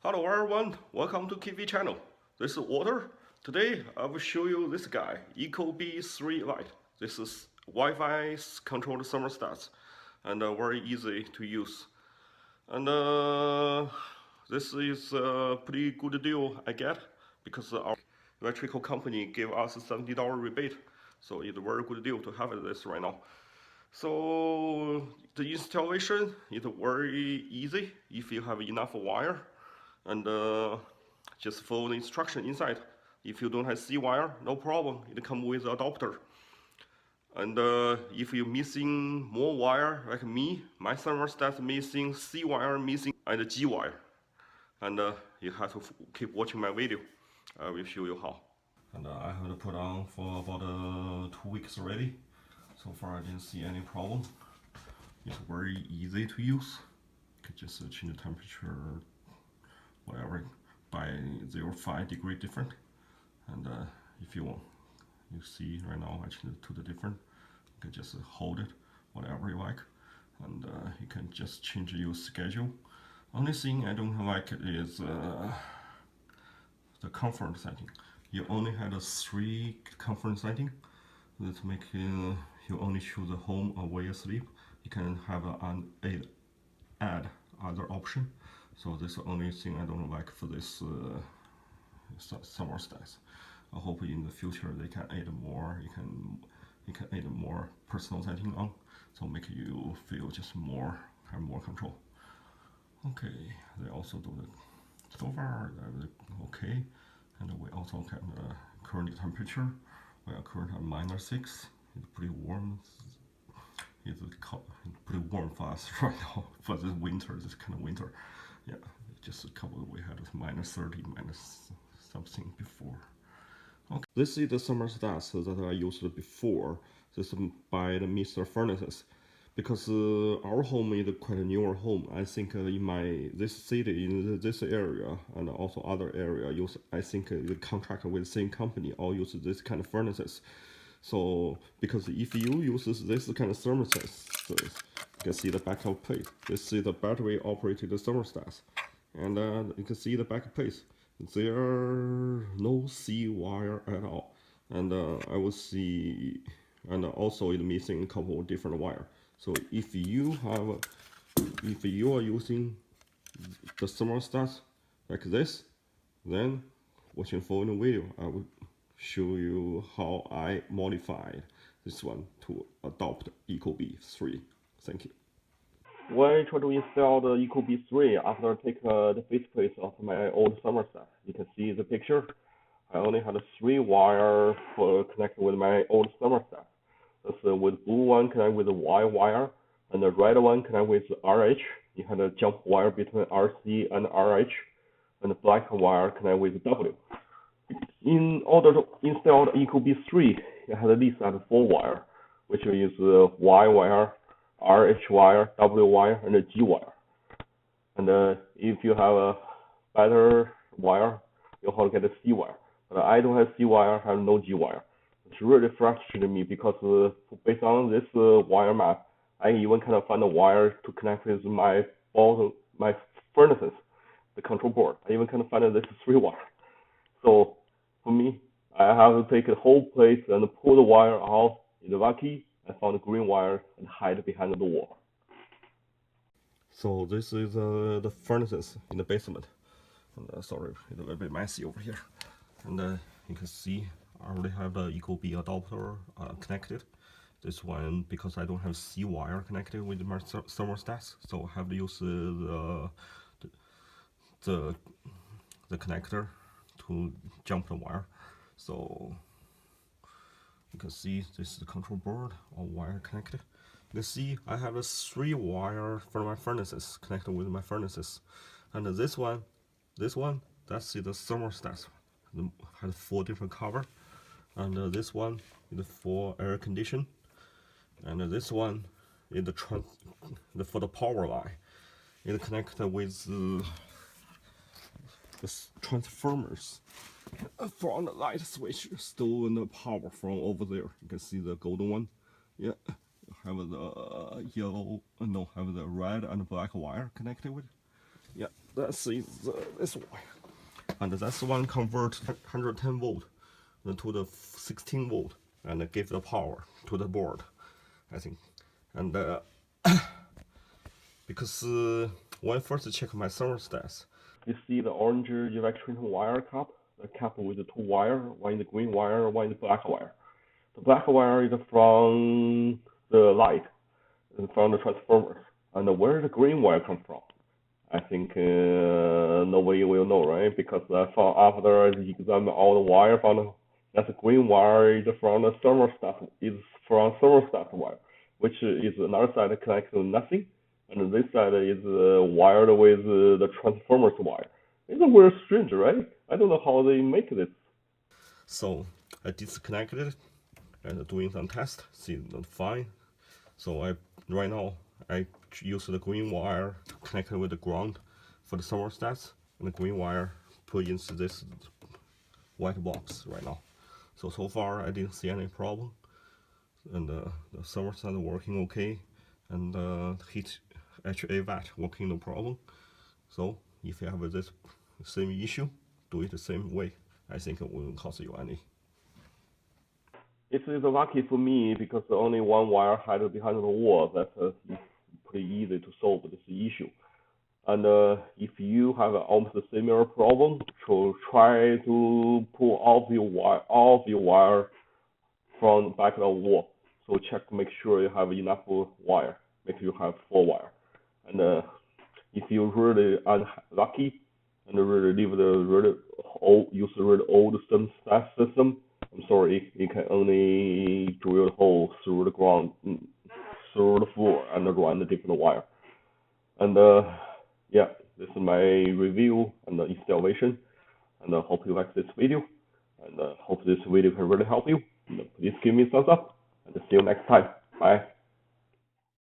Hello everyone, welcome to KV channel. This is Walter. Today I will show you this guy, Ecobee 3 Lite. This is Wi-Fi controlled thermostat and very easy to use. And this is a pretty good deal I get because our electrical company gave us a $70 rebate. So it's a very good deal to have this right now. So the installation is very easy if you have enough wire and just follow the instruction inside. If you don't have C wire, no problem, it comes with adapter. And if you're missing more wire like me, my thermostat missing C wire, missing and G wire. And you have to keep watching my video. I will show you how. And I have to put on for about 2 weeks already. So far I didn't see any problem. It's very easy to use. You can just change the temperature, whatever, by 0.5 degree different. And if you want, you see right now I changed it to the different. You can just hold it, whatever you like. And you can just change your schedule. Only thing I don't like is the comfort setting. You only had a 3 comfort setting. That make you only choose the home or where you sleep. You can have add other option. So this is the only thing I don't like for this thermostat. I hope in the future they can add more. You can add more personal setting on, so make you feel just have more control. Okay, they also do it. So far okay, and we also can current temperature. We are currently at -6. It's pretty warm. It's pretty warm for us right now. For this winter, this kind of winter. Yeah, just a couple we had -30, minus something before. Okay, this is the thermostat that I used before. This is by the Mr. Furnaces. Because our home is quite a newer home. I think in this city, in this area, and also other area, I think the contract with the same company all use this kind of furnaces. So because if you use this kind of thermostats, you can see the backup plate. This is the battery operated thermostat, and you can see the backup plate. There are no C wire at all, and I will see, and also it's missing a couple of different wire. So if you are using the thermostat like this, then watching the following video, I will show you how I modified this one to adopt Ecobee 3. Thank you. When I try to install the Ecobee 3 after I take the faceplate of my old thermostat, you can see the picture. I only had 3 wire for connected with my old thermostat. That's with blue one connect with the Y wire, and the red one connect with RH. You had a jump wire between RC and RH, and the black wire connect with W. In order to install the Ecobee 3, you have at least 4 wire, which is Y wire, RH wire, W wire, and a G wire. And if you have a better wire, you have to get a C wire. But I don't have C wire, I have no G wire. It's really frustrated me because based on this wire map, I even cannot find a wire to connect with my furnaces, the control board. I even cannot find this 3 wire. So for me, I have to take the whole place and pull the wire out. It's lucky I found a green wire and hide behind the wall. So this is the furnaces in the basement. And sorry, it's a little bit messy over here. And you can see I already have the Ecobee adapter connected. This one, because I don't have C wire connected with my thermostat, so I have to use the connector to jump the wire. So you can see this is the control board, all wire connected. You can see I have 3 wire for my furnaces connected with my furnaces, and this one, that's the thermostat. It has 4 different cover, and this one is for air condition, and this one is for the power line. It connected with the transformers from the light switch, stolen the power from over there. You can see the golden one. Yeah, have the yellow, no, have the red and black wire connected with. Yeah, that's this wire, and that's one convert 110 volt to the 16 volt and give the power to the board, I think. And because when I first check my thermostats, you see the orange electric wire cap, the cap with the two wire, one in the green wire, one in the black wire. The black wire is from the light, from the transformers. And where the green wire come from? I think nobody will know, right? Because after I examine all the wire, found that the green wire is from the thermostat wire, which is another side connected to nothing, and this side is wired with the transformers wire. It's very strange, right? I don't know how they make this. So I disconnected it and doing some test, see not fine. So right now I use the green wire to connect it with the ground for the thermostats, and the green wire put into this white box right now. So far I didn't see any problem, and the thermostat working okay, and heat HVAC working no problem. So if you have this same issue, do it the same way. I think it won't cost you any. It is lucky for me because only one wire hid behind the wall. That's pretty easy to solve this issue. And if you have almost a similar problem, so try to pull off your wire from the back of the wall. So check to make sure you have enough wire. Make sure you have full wire. And if you're really unlucky and really leave use the really old thermostat system, I'm sorry, you can only drill a hole through the ground, through the floor, and run the different wire. And yeah, this is my review and installation. And I hope you like this video. And hope this video can really help you. And please give me a thumbs up. And see you next time. Bye.